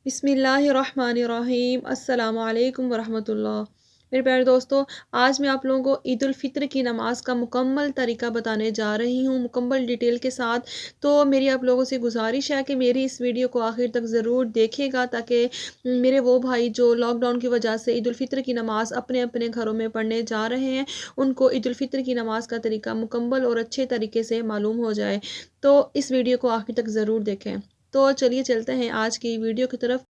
बिस्मिल्लाहिर्रहमानिर्रहीम अस्सलामु अलैकुम वरहमतुल्लाह। मेरे प्यारे दोस्तों, आज मैं आप लोगों को ईद उल फ़ित्र की नमाज़ का मुकम्मल तरीका बताने जा रही हूँ, मुकम्मल डिटेल के साथ। तो मेरी आप लोगों से गुज़ारिश है कि मेरी इस वीडियो को आखिर तक ज़रूर देखिएगा, ताकि मेरे वो भाई जो लॉकडाउन की वजह से ईद उल फ़ित्र की नमाज़ अपने-अपने घरों में पढ़ने जा रहे हैं, उनको ईद उल फ़ित्र की नमाज़ का तरीका मुकम्मल और अच्छे तरीके से मालूम हो जाए। तो इस वीडियो को आखिर तक ज़रूर देखें। तो चलिए चलते हैं आज की वीडियो की तरफ।